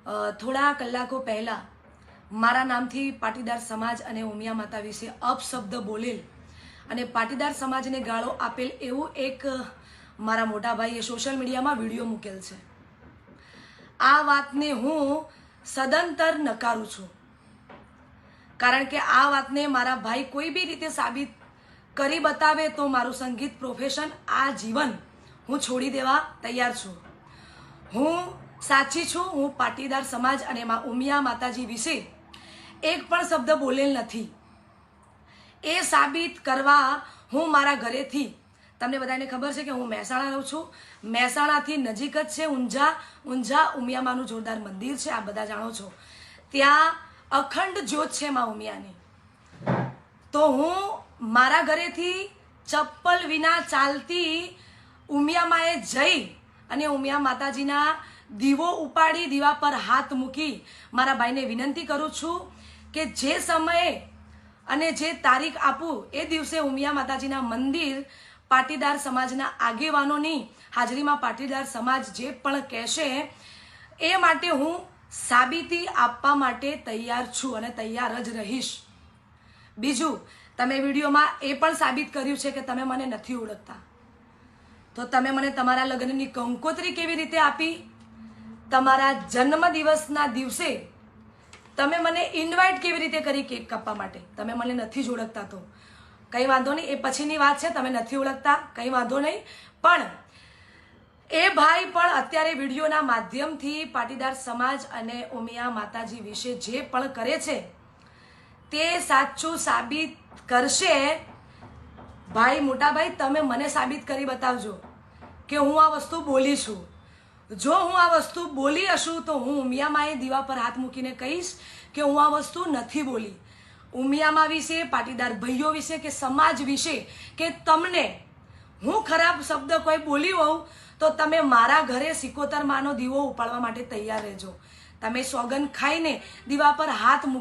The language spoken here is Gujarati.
થોડા કલાકો પહેલાં મારા નામથી પાટીદાર સમાજ અને ઉમિયા માતા વિશે અપશબ્દ બોલેલ અને પાટીદાર સમાજને ગાળો આપેલ એવું એક મારા મોટા ભાઈએ સોશિયલ મીડિયામાં વિડીયો મૂકેલ છે. આ વાતને હું સદંતર નકારું છું, કારણ કે આ વાતને મારા ભાઈ કોઈ બી રીતે સાબિત કરી બતાવે તો મારું સંગીત પ્રોફેશન આ જીવન હું છોડી દેવા તૈયાર છું. હું સાચી છું. હું પાટીદાર સમાજ અને ઉમિયા માતાજી વિશે એક પણ શબ્દ બોલેલ નથી. એ સાબિત કરવા હું મારા ઘરેથી, તમને બધાને ખબર છે કે હું મહેસાણા રહું છું, મહેસાણાથી નજીક જ છે ઊંઝા ઉમિયામાનું જોરદાર મંદિર છે, આ બધા જાણો છો. ત્યાં અખંડ જ્યોત છે મા ઉમિયાની. તો હું મારા ઘરેથી ચપ્પલ વિના ચાલતી ઉમિયામાએ જઈ અને ઉમિયા માતાજીના દીવો ઉપાડી દીવા પર હાથ મૂકી મારા ભાઈને વિનંતી કરું છું કે જે સમયે અને જે તારીખ આપું એ દિવસે ઉમિયા માતાજીના મંદિર પાટીદાર સમાજના આગેવાનોની હાજરીમાં પાટીદાર સમાજ જે પણ કહેશે એ માટે હું સાબિતી આપવા માટે તૈયાર છું અને તૈયાર જ રહીશ. બીજું, તમે વિડીયોમાં એ પણ સાબિત કર્યું છે કે તમે મને નથી ઓળખતા, તો તમે મને તમારા લગ્નની કંકોત્રી કેવી રીતે આપી? તમારા જન્મદિવસના દિવસે તમે મને ઇન્વાઇટ કેવી રીતે કરી કેક કાપવા માટે? તમે મને નથી જ ઓળખતા તો કંઈ વાંધો નહીં, એ પછીની વાત છે. તમે નથી ઓળખતા કંઈ વાંધો નહીં, પણ એ ભાઈ પણ અત્યારે વિડીયોના માધ્યમથી પાટીદાર સમાજ અને ઉમિયા માતાજી વિશે જે પણ કરે છે તે સાચું સાબિત કરશે. ભાઈ, મોટા ભાઈ, તમે મને સાબિત કરી બતાવજો કે હું આ વસ્તુ બોલી છું. જો હું આ વસ્તુ બોલી હશું તો હું ઉમિયામાએ દીવા પર હાથ મૂકીને કહીશ કે હું આ વસ્તુ નથી બોલી. ઉમિયામા વિશે, પાટીદાર ભાઈઓ વિશે કે સમાજ વિશે કે તમને હું ખરાબ શબ્દ કોઈ બોલી હોઉં તો તમે મારા ઘરે 71 માનો દીવો ઉપાડવા માટે તૈયાર રહેજો. તમે સોગંદ ખાઈને દીવા પર હાથ મૂકી